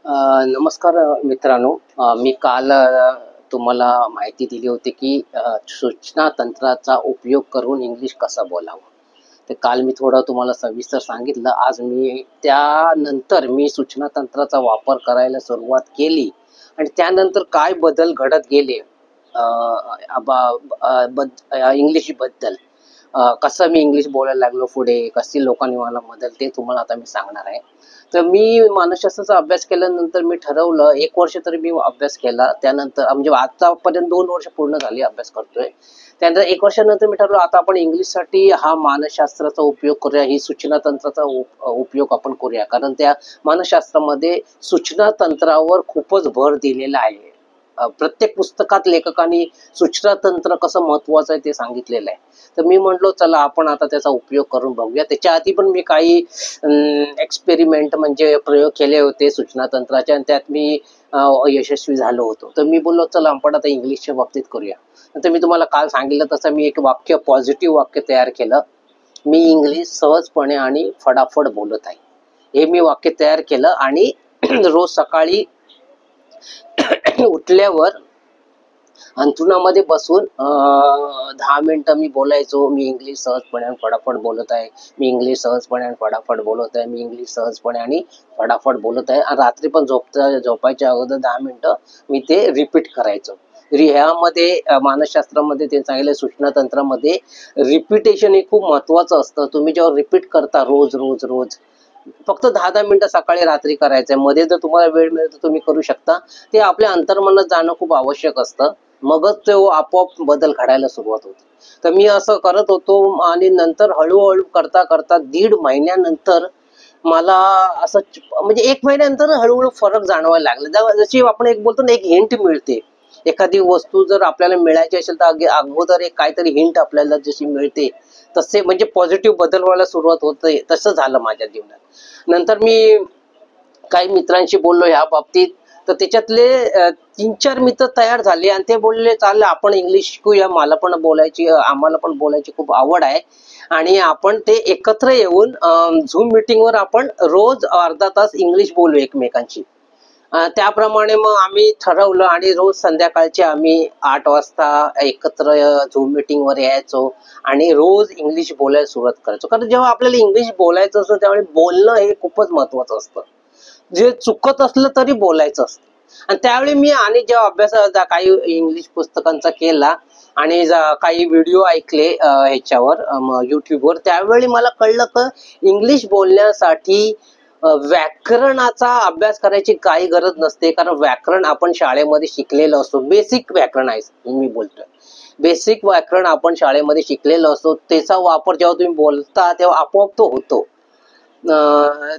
नमस्कार मित्रांनो. मी काल तुम्हाला माहिती दिली होती की सूचना तंत्राचा उपयोग करून इंग्लिश कसा बोलावं. ते काल मी थोडं तुम्हाला सविस्तर सांगितलं. आज मी त्यानंतर सूचना तंत्राचा वापर करायला सुरुवात केली आणि त्यानंतर काय बदल घडत गेले इंग्लिशबद्दल. कसं मी इंग्लिश बोलायला लागलो पुढे, कशी लोकांनी मला मदत, ते तुम्हाला आता मी सांगणार आहे. तर मी मानसशास्त्राचा अभ्यास केल्यानंतर मी ठरवलं, 1 वर्ष तरी मी अभ्यास केला. त्यानंतर म्हणजे आतापर्यंत 2 वर्ष पूर्ण झाली अभ्यास करतोय. त्यानंतर 1 वर्षानंतर मी ठरवलं, आता आपण इंग्लिशसाठी हा मानसशास्त्राचा उपयोग करूया, ही सूचना तंत्राचा उपयोग आपण करूया. कारण त्या मानसशास्त्रामध्ये सूचना तंत्रावर खूपच भर दिलेला आहे. प्रत्येक पुस्तकात लेखकांनी सूचना तंत्र कसं महत्वाचं आहे ते सांगितलेलं आहे. तर मी म्हटलो चला आपण आता त्याचा उपयोग करून बघूया. त्याच्या आधी पण मी काही एक्सपेरिमेंट म्हणजे प्रयोग केले होते सूचना तंत्राचे आणि त्यात मी यशस्वी झालो होतो. तर मी बोललो चला आपण आता इंग्लिशच्या बाबतीत करूया. तर मी तुम्हाला काल सांगितलं तसं मी एक पॉझिटिव्ह वाक्य तयार केलं. मी इंग्लिश सहजपणे आणि फटाफट बोलत आहे, हे मी वाक्य तयार केलं. आणि रोज सकाळी उठल्यावर अंथरुणामध्ये बसून 10 मिनिटं मी बोलायचो, मी इंग्लिश सहजपणे आणि फटाफट बोलत आहे, मी इंग्लिश सहजपणे आणि फटाफट बोलत आहे, मी इंग्लिश सहजपणे आणि फटाफट बोलत आहे. आणि रात्री पण झोपायच्या अगोदर 10 मिनिटं मी ते रिपीट करायचो. ह्यामध्ये मानसशास्त्रामध्ये ते सांगितलं, सूचना तंत्रामध्ये रिपिटेशन हे खूप महत्वाचं असतं. तुम्ही जेव्हा रिपीट करता रोज रोज रोज, फक्त 10-10 मिनिटं सकाळी रात्री करायचंय, मध्ये जर तुम्हाला वेळ मिळेल तर तुम्ही करू शकता. ते आपल्या अंतर्मनात जाणं खूप आवश्यक असतं, मगच तो आपोआप बदल घडायला सुरुवात होते. तर मी असं करत होतो आणि नंतर हळूहळू करता करता 1.5 महिन्यानंतर मला असं म्हणजे 1 महिन्यानंतर हळूहळू फरक जाणवायला लागला. जशी आपण एक बोलतो ना, एक हिंट मिळते. एखादी वस्तू जर आपल्याला मिळायची असेल तर अगोदर एक काहीतरी हिंट आपल्याला जशी मिळते, तसे म्हणजे पॉझिटिव्ह बदल व्हायला सुरुवात होते. तसं झालं माझ्या जीवनात. नंतर मी काही मित्रांशी बोललो ह्या बाबतीत, तर त्याच्यातले 3-4 मित्र तयार झाले आणि ते बोलले चालेल आपण इंग्लिश शिकूया, आम्हाला पण बोलायची खूप आवड आहे आणि आपण ते एकत्र येऊन झूम मीटिंगवर आपण रोज अर्धा तास इंग्लिश बोलू एकमेकांशी. त्याप्रमाणे मग आम्ही ठरवलं आणि रोज संध्याकाळचे आम्ही 8 वाजता एकत्र झूम मीटिंगवर यायचो आणि रोज इंग्लिश बोलायला सुरुवात करायचो. कारण जेव्हा आपल्याला इंग्लिश बोलायचं असतं त्यावेळी बोलणं हे खूपच महत्वाचं असतं. जे चुकत असलं तरी बोलायचं असतं. आणि त्यावेळी मी आणि जेव्हा अभ्यास काही इंग्लिश पुस्तकांचा केला आणि काही व्हिडिओ ऐकले ह्याच्यावर युट्यूबवर, त्यावेळी मला कळलं की इंग्लिश बोलण्यासाठी व्याकरणाचा अभ्यास करायची काही गरज नसते. कारण व्याकरण आपण शाळेमध्ये शिकलेलं असतो. बेसिक व्याकरण आहे मी बोलतोय, बेसिक व्याकरण आपण शाळेमध्ये शिकलेलं असतो. त्याचा वापर जेव्हा तुम्ही बोलता तेव्हा आपोआप तो होतो.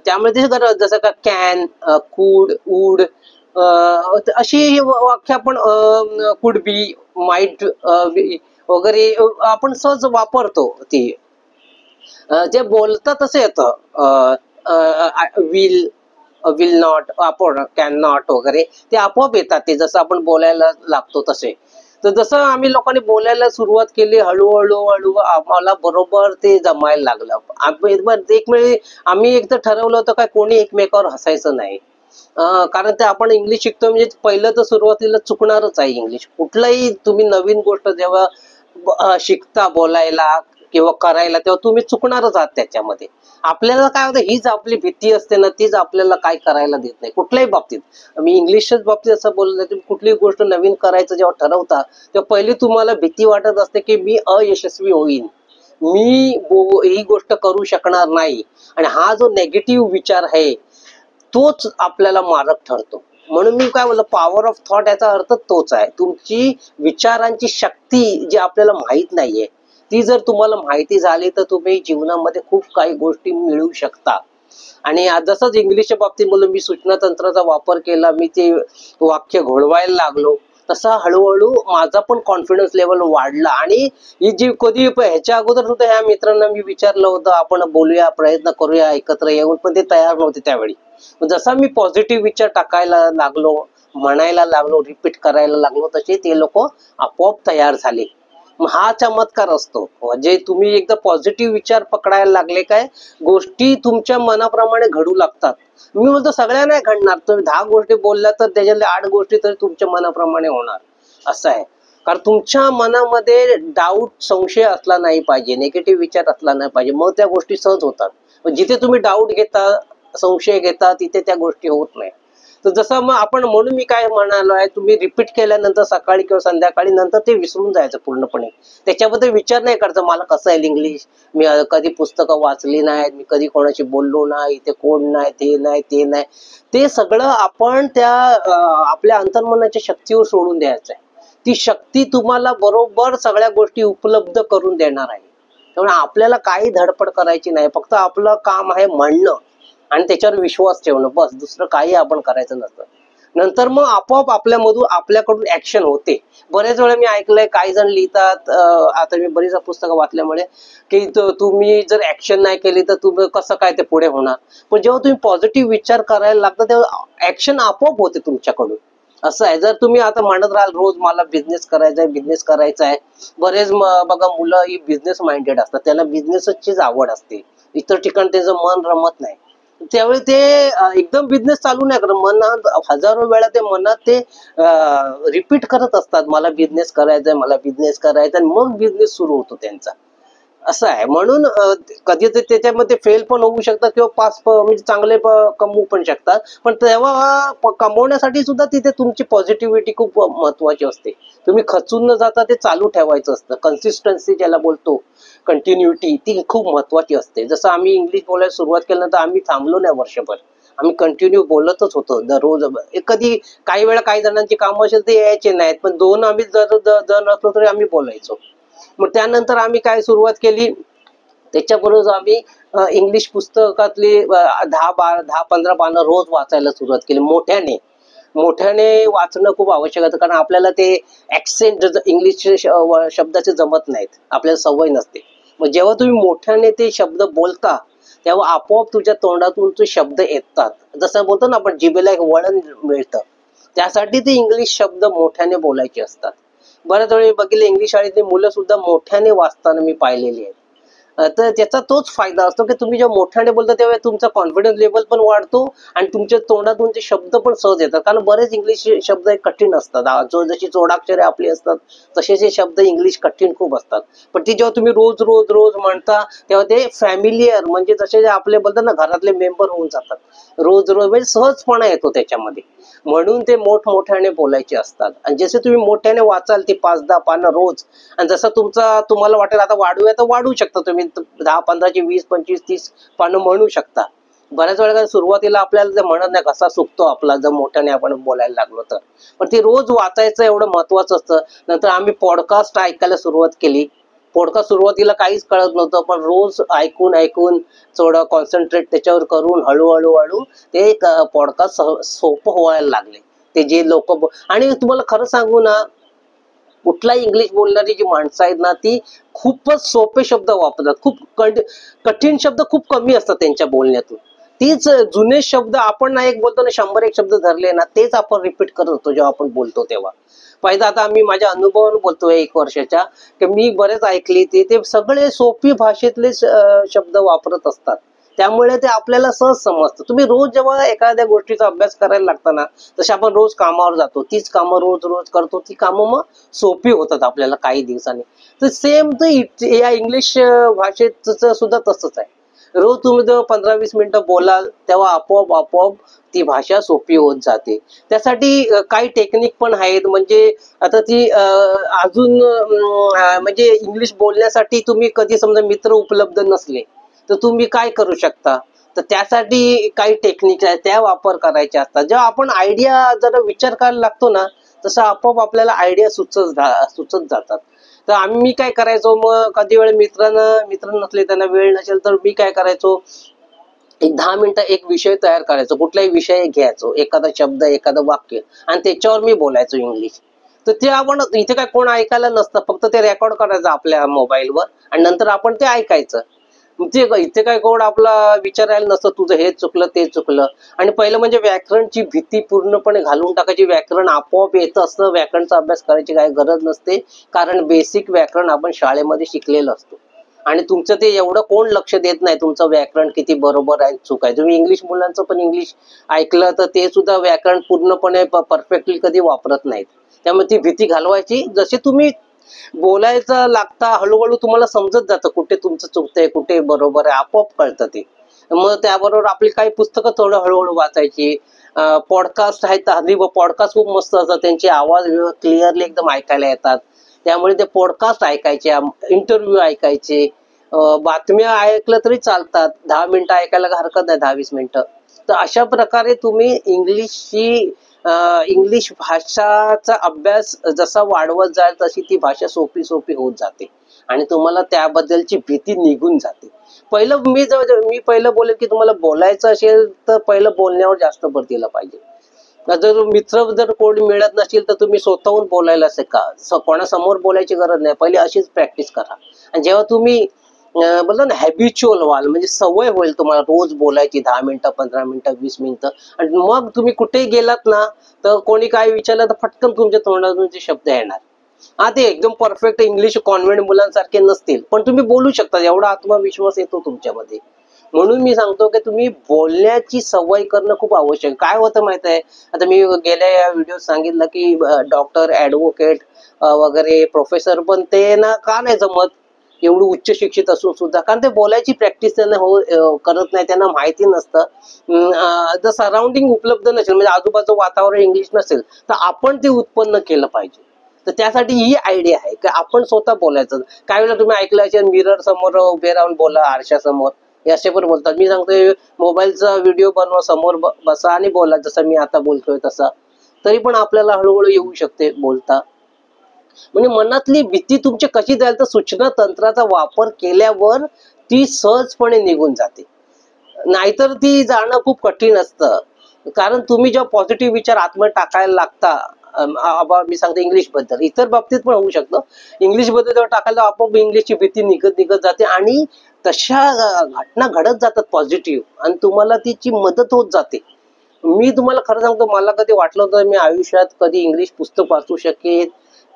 त्यामुळे ते जसं का कॅन, कुड, वूड अशी वाक्य आपण कुड बी, माइट वगैरे आपण सहज वापरतो. ती जे बोलतं तसं येतं. विल नॉट, आपण कॅन नॉट वगैरे ते आपोआप येतात, ते जसं आपण बोलायला लागतो तसे. तर जसं आम्ही लोकांनी बोलायला सुरुवात केली, हळूहळू आम्हाला बरोबर ते जमायला लागलं. एक वेळी आम्ही एकदा ठरवलं होतं काय कोणी एकमेकावर हसायचं नाही. कारण ते आपण इंग्लिश शिकतो म्हणजे पहिलं तर सुरुवातीला चुकणारच आहे इंग्लिश. कुठलाही तुम्ही नवीन गोष्ट जेव्हा शिकता बोलायला किंवा करायला, तेव्हा तुम्ही चुकणारच आहात त्याच्यामध्ये. आपल्याला काय होतं, हीच आपली भीती असते ना, तीच आपल्याला काय करायला देत नाही कुठल्याही बाबतीत. मी इंग्लिशच्याच बाबतीत असं बोललं, तुम्ही कुठलीही गोष्ट नवीन करायचं जेव्हा ठरवता तेव्हा पहिली तुम्हाला भीती वाटत असते की मी अयशस्वी होईन, मी ही गोष्ट करू शकणार नाही. आणि हा जो नेगेटिव्ह विचार आहे तोच आपल्याला मारक ठरतो. म्हणून मी काय बोललो, पॉवर ऑफ थॉट याचा अर्थ तोच आहे. तुमची विचारांची शक्ती जी आपल्याला माहित नाहीये, ती जर तुम्हाला माहिती झाली तर तुम्ही जीवनामध्ये खूप काही गोष्टी मिळवू शकता. आणि जसंच इंग्लिशच्या बाबतीत बोललो, मी सूचना तंत्राचा वापर केला, मी ते वाक्य घोळवायला लागलो, तसा हळूहळू माझा पण कॉन्फिडन्स लेवल वाढला. आणि ही जी कधी ह्याच्या अगोदर सुद्धा ह्या मित्रांना मी विचारलं होतं आपण बोलूया, प्रयत्न करूया एकत्र येऊन, पण ते तयार नव्हते त्यावेळी. जसा मी पॉझिटिव्ह विचार टाकायला लागलो, म्हणायला लागलो, रिपीट करायला लागलो, तसे ते लोक आपोआप तयार झाले. हा चमत्कार असतो. म्हणजे तुम्ही एकदा पॉझिटिव्ह विचार पकडायला लागले काय, गोष्टी तुमच्या मनाप्रमाणे घडू लागतात. मी म्हणतो सगळ्या नाही घडणार, तुम्ही 10 गोष्टी बोलल्या तर त्याच्यातल्या 8 गोष्टी तरी तुमच्या मनाप्रमाणे होणार, असं आहे. कारण तुमच्या मनामध्ये डाऊट, संशय असला नाही पाहिजे, निगेटिव्ह विचार असला नाही पाहिजे, मग त्या गोष्टी सहज होतात. जिथे तुम्ही डाऊट घेता, संशय घेता, तिथे त्या गोष्टी होत नाही. तर जसं मग आपण, म्हणून मी काय म्हणालो आहे, तुम्ही रिपीट केल्यानंतर सकाळी किंवा संध्याकाळी नंतर ते विसरून जायचं पूर्णपणे. त्याच्याबद्दल विचार नाही करायचा मला कसं आहे इंग्लिश, मी कधी पुस्तकं वाचली नाहीत, मी कधी कोणाशी बोललो नाही, ते कोण नाही, ते नाही, ते नाही. ते सगळं आपण त्या आपल्या अंतर्मनाच्या शक्तीवर सोडून द्यायचं आहे. ती शक्ती तुम्हाला बरोबर सगळ्या गोष्टी उपलब्ध करून देणार आहे. त्यामुळे आपल्याला काही धडपड करायची नाही, फक्त आपलं काम आहे म्हणणं आणि त्याच्यावर विश्वास ठेवणं, बस. दुसरं काही आपण करायचं नसतं. नंतर मग आपोआप आपल्याकडून ऍक्शन होते. बरेच वेळा मी ऐकलंय काही जण लिहितात, आता मी बरीच पुस्तकं वाचल्यामुळे, की तुम्ही जर ऍक्शन नाही केली तर तुम्ही कसं काय ते पुढे होणार. पण जेव्हा तुम्ही पॉझिटिव्ह विचार करायला लागता तेव्हा ऍक्शन आपोआप होते तुमच्याकडून, असं आहे. जर तुम्ही आता म्हणत राहाल रोज मला बिझनेस करायचा आहे, बरेच बघा मुलं ही बिझनेस माइंडेड असतात, त्यांना बिझनेसचीच आवड असते, इतर ठिकाणी त्याचं मन रमत नाही. त्यावेळी ते एकदम बिझनेस चालू नाही करत, मनात हजारो वेळा ते मनात ते रिपीट करत असतात, मला बिझनेस करायचा आहे, मला बिझनेस करायचा, आणि मग बिझनेस सुरू होतो त्यांचा, असं आहे. म्हणून कधी त्याच्यामध्ये फेल पण होऊ शकतात किंवा पास म्हणजे चांगले कमवू पण शकतात. पण तेव्हा कमवण्यासाठी सुद्धा तिथे तुमची पॉझिटिव्हिटी खूप महत्वाची असते. तुम्ही खचून न जाता ते चालू ठेवायचं असतं. कन्सिस्टन्सी ज्याला बोलतो, कंटिन्युटी, ती खूप महत्वाची असते. जसं आम्ही इंग्लिश बोलायला सुरुवात केल्यानंतर आम्ही थांबलो नाही वर्षभर, आम्ही कंटिन्यू बोलतच होतो दररोज. कधी काही वेळा काही जणांची कामं असेल ते यायचे नाहीत, पण दोन आम्ही जर असलो तरी आम्ही बोलायचो. मग त्यानंतर आम्ही काय सुरुवात केली, त्याच्याबरोबर आम्ही इंग्लिश पुस्तकातली 10-15 पानं रोज वाचायला सुरुवात केली. मोठ्याने मोठ्याने वाचणं खूप आवश्यक आहे, कारण आपल्याला ते ऍक्सेंट इंग्लिश शब्दाचे जमत नाहीत, आपल्याला सवय नसते. मग जेव्हा तुम्ही मोठ्याने ते शब्द बोलता तेव्हा आपोआप तुझ्या तोंडातून ते शब्द येतात. जसं बोलतो ना आपण, जिभेला एक वळण मिळतं. त्यासाठी ते इंग्लिश शब्द मोठ्याने बोलायचे असतात. बऱ्याच वेळी बघितले इंग्लिश शाळेतली मुलं सुद्धा मोठ्याने वाचताना मी पाहिलेली आहेत. तर त्याचा तोच फायदा असतो की तुम्ही जेव्हा मोठ्याने बोलता तेव्हा तुमचा कॉन्फिडन्स लेवल पण वाढतो आणि तुमच्या तोंडातून ते शब्द पण सहज येतात. कारण बरेच इंग्लिश शब्द कठीण असतात, जशी जोडाक्षरे आपली असतात तसे शब्द इंग्लिश कठीण खूप असतात. पण ते जेव्हा तुम्ही रोज रोज रोज म्हणता तेव्हा ते फॅमिलियर, म्हणजे जसे आपले बोलतात ना घरातले मेंबर होऊन जातात. रोज रोज म्हणजे सहजपणा येतो त्याच्यामध्ये. म्हणून ते मोठमोठ्याने बोलायचे असतात. आणि जसे तुम्ही मोठ्याने वाचाल ते 5-10 पानं रोज, आणि जसं तुम्हाला वाटेल आता वाढूया तर वाढू शकता तुम्ही, 10-15 20-25-30 पानं म्हणू शकता. बऱ्याच वेळा सुरुवातीला आपल्याला ते म्हणत नाही, कसा सुकतो आपला जर मोठ्याने आपण बोलायला लागलो तर. पण ते रोज वाचायचं एवढं महत्वाचं असतं. नंतर आम्ही पॉडकास्ट ऐकायला सुरुवात केली. पॉडकास्ट सुरुवातीला काहीच कळत नव्हतं, पण रोज ऐकून ऐकून थोडं कॉन्सन्ट्रेट त्याच्यावर करून हळूहळू ते पॉडकास्ट सोपं व्हायला लागले. ते जे लोक आणि तुम्हाला खरं सांगू ना, कुठलाही इंग्लिश बोलणारी जी माणसं आहेत ना, ती खूपच सोपे शब्द वापरतात. खूप कठीण शब्द खूप कमी असतात त्यांच्या बोलण्यातून. तीच जुने शब्द आपण ना एक बोलतो ना, 100-1 शब्द धरले ना, तेच आपण रिपीट करत होतो जेव्हा आपण बोलतो तेव्हा. पहिला आता आम्ही माझ्या अनुभवावरून बोलतोय 1 वर्षाच्या, की मी बरेच ऐकले ते सगळे सोपी भाषेतले शब्द वापरत असतात. त्यामुळे ते आपल्याला सहज समजतं. तुम्ही रोज जेव्हा एखाद्या गोष्टीचा अभ्यास करायला लागता ना, जसे आपण रोज कामावर जातो, तीच कामं रोज रोज करतो, ती कामं मग सोपी होतात आपल्याला काही दिवसांनी. तर सेम या इंग्लिश भाषेच सुद्धा तसंच आहे. रोज तुम्ही जेव्हा 15-20 मिनिटं बोलाल तेव्हा आपोआप ती भाषा सोपी होत जाते. त्यासाठी काही टेक्निक पण आहेत. म्हणजे आता ती अजून म्हणजे इंग्लिश बोलण्यासाठी तुम्ही कधी समजा मित्र उपलब्ध नसले तर तुम्ही काय करू शकता, तर त्यासाठी काही टेक्निक आहे, त्या वापर करायच्या असतात. जेव्हा आपण आयडिया जरा विचार करायला लागतो ना, तसं आपोआप आपल्याला आयडिया सुचत जातात. तर मी काय करायचो, मग कधी वेळ मित्र नसले, त्यांना वेळ नसेल तर मी काय करायचो, एक 10 मिनिटं एक विषय तयार करायचो. कुठलाही विषय घ्यायचो, एखादा शब्द, एखादं वाक्य, आणि त्याच्यावर मी बोलायचो इंग्लिश. तर ते आपण इथे काय कोण ऐकायला नसतं, फक्त ते रेकॉर्ड करायचं आपल्या मोबाईलवर आणि नंतर आपण ते ऐकायचं. इथे काय कोण आपला विचारायला नसतं तुझं हे चुकलं ते चुकलं. आणि पहिलं म्हणजे व्याकरणची भीती पूर्णपणे घालून टाकायची. व्याकरण आपोआप येतं असतं, व्याकरणचा अभ्यास करायची काही गरज नसते, कारण बेसिक व्याकरण आपण शाळेमध्ये शिकलेलं असतो. आणि तुमचं ते एवढं कोण लक्ष देत नाही तुमचं व्याकरण किती बरोबर आहे चूक आहे. तुम्ही इंग्लिश मुलांचं पण इंग्लिश ऐकलं तर ते सुद्धा व्याकरण पूर्णपणे परफेक्टली कधी वापरत नाहीत. त्यामुळे ती भीती घालवायची. जसे तुम्ही बोलायचं लागता हळूहळू तुम्हाला समजत जातं कुठे तुमचं चुकतंय कुठे बरोबर आहे, आपोआप कळतं ते. मग त्याबरोबर आपली काही पुस्तकं थोडं हळूहळू वाचायची. पॉडकास्ट आहेत, हल्ली पॉडकास्ट खूप मस्त असतात, त्यांचे आवाज क्लिअरली एकदम ऐकायला येतात. त्यामुळे ते पॉडकास्ट ऐकायचे, इंटरव्ह्यू ऐकायचे. बातम्या ऐकलं तरी चालतात, 10 मिनिटं ऐकायला हरकत नाही, 10-20 मिनिटं. तर अशा प्रकारे तुम्ही इंग्लिश भाषाचा अभ्यास जसा वाढवत जाल तशी ती भाषा सोपी सोपी होत जाते आणि तुम्हाला त्याबद्दलची भीती निघून जाते. मी पहिलं बोलेन की तुम्हाला बोलायचं असेल तर पहिलं बोलण्यावर जास्त भर दिला पाहिजे. जर मित्र जर कोणी मिळत नसेल तर तुम्ही स्वतःहून बोलायला शिका. कोणासमोर बोलायची गरज नाही, पहिले अशीच प्रॅक्टिस करा. आणि जेव्हा तुम्ही बोलतो ना हॅबिच्युअल व्हाल, म्हणजे सवय होईल तुम्हाला रोज बोलायची, 10 मिनिटं 15 मिनिटं 20 मिनिटं. आणि मग तुम्ही कुठेही गेलात ना तर कोणी काय विचारलं तर फटकन तुमच्या तोंडातून ते शब्द येणार. हा, ते एकदम परफेक्ट इंग्लिश कॉन्व्हेंट मुलांसारखे नसतील, पण तुम्ही बोलू शकता, एवढा आत्मविश्वास येतो तुमच्यामध्ये. म्हणून मी सांगतो की तुम्ही बोलण्याची सवय करणं खूप आवश्यक. काय होतं माहित आहे, आता मी गेल्या या व्हिडिओ सांगितलं की डॉक्टर, ऍडव्होकेट वगैरे प्रोफेसर पण ते ना का नाही जमत एवढं उच्च शिक्षित असून सुद्धा, कारण ते बोलायची प्रॅक्टिस त्यांना करत नाही, त्यांना माहिती नसतं. जर सराउंडिंग उपलब्ध नसेल, म्हणजे आजूबाजू वातावरण इंग्लिश नसेल, तर आपण ते उत्पन्न केलं पाहिजे. तर त्यासाठी ही आयडिया आहे की आपण स्वतः बोलायचं. काही वेळेला तुम्ही ऐकलं असेल, मिरर समोर उभे राहून बोला, आरशासमोर, हे असे पण बोलतात. मी सांगतोय मोबाईलचा व्हिडिओ बनवा, समोर बसा आणि बोला, जसं मी आता बोलतोय तसा. तरी पण आपल्याला हळूहळू येऊ शकते बोलता. म्हणजे मनातली भीती तुमची कशी जाईल, तर सूचना तंत्राचा वापर केल्यावर ती सहजपणे निघून जाते. नाहीतर ती जाणं खूप कठीण असतं. कारण तुम्ही जेव्हा पॉझिटिव्ह विचार आतमध्ये टाकायला लागता, मी सांगतो इंग्लिश बद्दल, इतर बाबतीत पण होऊ शकतं. इंग्लिश बद्दल जेव्हा टाकायला आपोआप इंग्लिशची भीती निघत निघत जाते आणि तशा घटना घडत जातात पॉझिटिव्ह, आणि तुम्हाला तिची मदत होत जाते. मी तुम्हाला खरं सांगतो, मला कधी वाटलं होतं मी आयुष्यात कधी इंग्लिश पुस्तक वाचू शकेन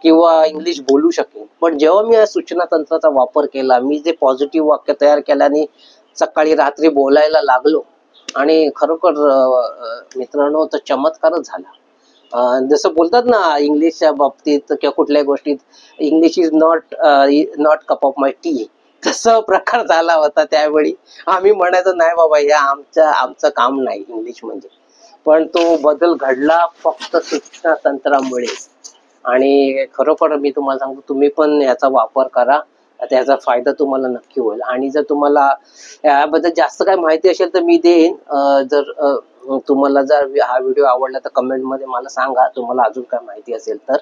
किंवा इंग्लिश बोलू शकेन, पण जेव्हा मी या सूचना तंत्राचा वापर केला, मी जे पॉझिटिव्ह वाक्य तयार केल्याने सकाळी रात्री बोलायला लागलो, आणि खरोखर मित्रांनो तो चमत्कारच झाला. जसं बोलतात ना इंग्लिशच्या बाबतीत किंवा कुठल्याही गोष्टीत, English is not cup of my T, तसा प्रकार झाला होता त्यावेळी. आम्ही म्हणायचो नाही बाबा, या आमचं काम नाही इंग्लिश म्हणजे. पण तो बदल घडला फक्त सूचना तंत्रामुळे. आणि खरोखर मी तुम्हाला सांगतो, तुम्ही पण याचा वापर करा, त्याचा फायदा तुम्हाला नक्की होईल. आणि जर तुम्हाला याबद्दल जास्त काही माहिती असेल तर मी देईन. तुम्हाला जर हा व्हिडिओ आवडला तर कमेंटमध्ये मला सांगा, तुम्हाला अजून काय माहिती असेल तर.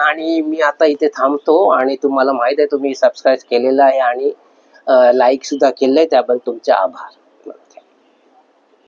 आणि मी आता इथे थांबतो. आणि तुम्हाला माहित आहे तुम्ही सबस्क्राईब केलेलं आहे आणि लाईक सुद्धा केलंय, त्याबद्दल तुमचे आभार.